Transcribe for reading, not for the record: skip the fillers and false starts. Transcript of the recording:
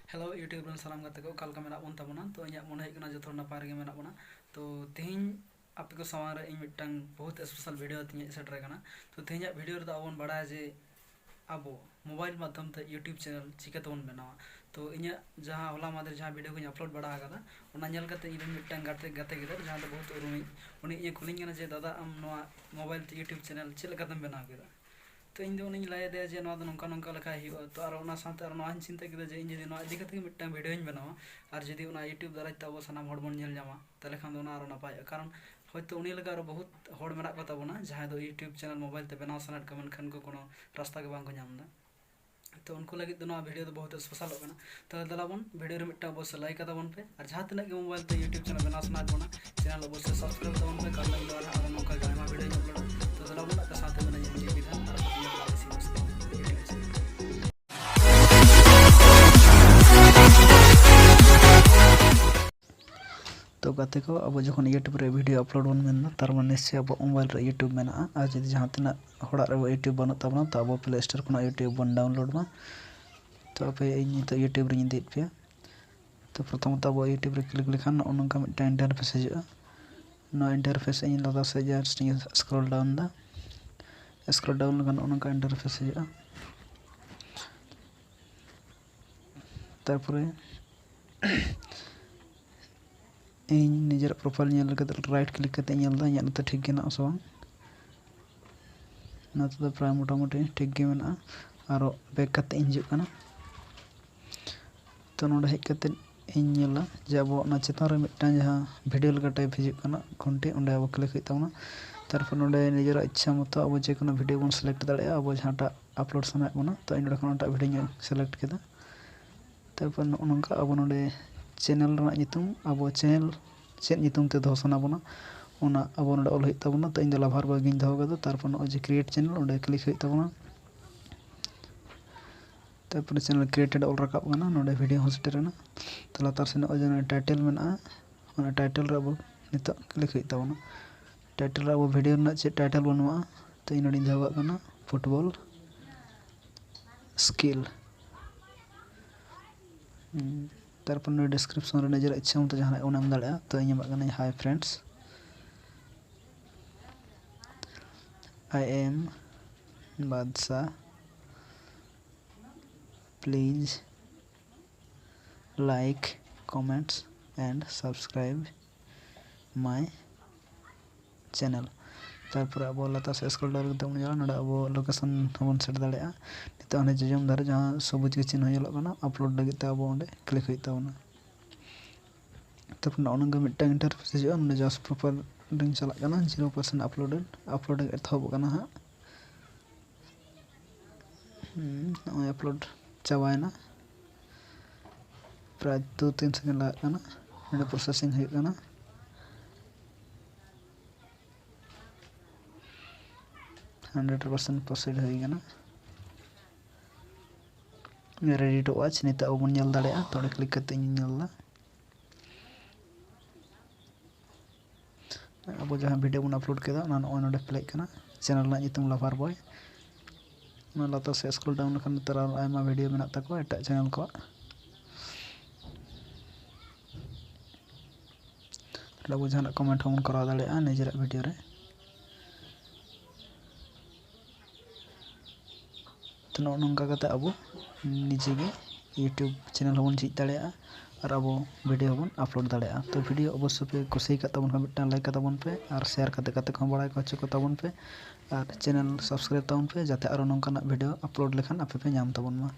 Hello YouTube run सानाम गाते को कालका मेना बन ताबोना तो इᱧᱟᱹᱜ ᱢᱚᱱᱮ ᱦᱩᱭᱩᱜ ᱠᱟᱱᱟ ᱡᱚᱛᱚ ᱱᱟᱯᱟᱭ ᱨᱮᱜᱮ ᱢᱮᱱᱟᱜ ᱵᱚᱱᱟ ᱛᱚ ᱛᱮᱦᱮᱧ ᱟᱯᱮ ᱠᱚ ᱥᱟᱢᱟᱝ ᱨᱮ ᱤᱧ ᱢᱤᱫᱴᱟᱝ ᱵᱚᱦᱩᱛ ᱥᱯᱮᱥᱟᱞ ᱵᱷᱤᱰᱤᱭᱳ ᱛᱤᱧ ᱥᱮᱴᱮᱨ ᱟᱠᱟᱱᱟ ᱛᱚ ᱛᱮᱦᱮᱧᱟᱜ ᱵᱷᱤᱰᱤᱭᱳ ᱨᱮᱫᱚ ᱟᱵᱚ ᱵᱚᱱ ᱵᱟᱲᱟᱭᱟ ᱡᱮ ᱟᱵᱚ ᱢᱳᱵᱟइल माध्यम ते यूट्यूब चैनल चिकाते बन बनावा तो इᱧᱟᱹᱜ जहां होला मादर जहां वीडियो को अपलोड बड़ा आकादा ओना नेल कते ᱤᱧ मिट्टांग गाते गिदर जहां दो बहुत उरुमी उनी ये कुलिंग कना जे दादा आम नोआ मोबाइल ते यूट्यूब चैनल चेल कतम बनाव केदा तो इन उन्हीं लाया दे जे नोंका नोंका लखा हुआ तो और ओना साथ और नोआ चिंता किदा जे इन जदि नोआ इदी कते मिट्टांग वीडियो इन बनावा और जदि ओना यूट्यूब दाराय ते अबो सानाम हड़ बन नेल जामा तले खान दो ओना और नापाय कारण होयतो उनी लगा और बहुत हड़ मेना को ताबोना जहां दो यूट्यूब चैनल मोबाइल ते बनाव सनाट का मन खान को कोनो रास्ता के बांग को नामदा तो उनको लगे तो वीडियो तो बहुत स्पेशल होगा तो दलाबन वीडियो मिट्टा अवश्य लाइक ताबन पे और जहां तक मोबाइल पे यूट्यूब चैनल बनाव सना बोना चैनल अवश्य सब्सक्राइब ताबन पे कर लगे और नौका गायमा वीडियो अपलोड तो दलाबन के साथ में ये विधान और तो गाते को अब जो यूट्यूब रे वीडियो अपलोड बन मेना तार माने निश्चय अब मोबाइल रे यूट्यूब मेना और जदि जहां तना हड़ा रे यूट्यूब बन ताबना तो अब प्ले स्टोर को यूट्यूब बन डाउनलोड मा तो पे इन यूट्यूब रे इंदि पे तो प्रथम तो अब यूट्यूब रे क्लिक लेखान ओनका मिटा इंटरफेस हिजुआ नो इंटरफेस इन लदा से जस्ट स्क्रॉल डाउन लगा ओनका इंटरफेस हिजुआ तारपरे इन निजर प्रोफाइल नेल कते राइट क्लिक कते नेलदा इᱧᱟᱹᱜ नते ठीक गे ना सो नते तो प्राय मोटामुटी ठीक गे मेना आरो बैक कते इन हिजुक कना तो नोडे हेज कते इन नेला जे अब ना चेतान रे मिटटां जहां वीडियो लगा टाइप हिजुक कना घंटे ओंडे अब क्लिक हुई ताबना तारपर नोडे निजर इच्छा मतो अब जे कोनो वीडियो बन सिलेक्ट दाड़े अब जहांटा अपलोड सनाय बना तो इन नोडे कोनटा वीडियो सिलेक्ट केदा तारपर नोंका अब नोडे चैनल रना नितुम अब चैनल चेत नितुम ते दो सना बना ओना अब नोडे ऑल हुई ताबना तो इन दो लाभार बागिन दो गदा तारपर नो जे क्रिएट चैनल ओंडे क्लिक हुई ताबना तारपर चैनल क्रिएटेड ऑल रकाब गना नोडे वीडियो हो सेटरना तो लातार से नो जे टाइटल मेना ओना टाइटल रे अब नितो क्लिक हुई ताबना टाइटल रे अब वीडियो ना चे टाइटल बनवा तो इन नोडे दो गना फुटबॉल स्किल तारपर नो डिस्क्रिप्शन रे निजर इच्छा मत जहां ओना एम दाड़ा तो इन एमक गना हाय फ्रेंड्स आई एम बादशाह please like comments and subscribe my channel तारपर अब लाता से स्क्रॉल डाउन करते उन जाला नडा अब लोकेशन हमन सेट दाड़ा नितो हने जजम दारे जहां सबुज के चिन्ह येलो कना अपलोड लगे ते अब ओंडे क्लिक हुई ताबना तारपर ओनंगा मिटा इंटरफेस हिजुआ नडे जस्ट प्रोफाइल रिंग चला कना 0% अपलोड एथब कना हा अपलोड चाबायना प्राय 2-3 सेकंड लगा कना नडे प्रोसेसिंग हुई कना 100% प्रोसीड हुई कना रेडी टू वॉच नित अब बन नेल दाड़े तोड़े क्लिक करते नेलदा अब जहां वीडियो बन अपलोड केदा ना नोडे प्ले कना चैनल ना नितुम लवर बॉय ना लाता से स्क्रॉल डाउन लखन तरा आयमा वीडियो मेना तको एटा चैनल को अब जहां कमेंट हम करा दाड़े निजर वीडियो रे तो नोंका कते अब निजे गे यूट्यूब चैनल होबन झिज दाड़े और अब वीडियो होबन अपलोड दाड़े तो वीडियो अवश्य पे कुसी का तबन मिटा लाइक ताबन पे और शेयर कते को बड़ा को चको ताबन पे और चैनल सब्सक्राइब ताबन पे जाते और नोंका वीडियो अपलोड लेखान आपे पे नाम ताबन मा।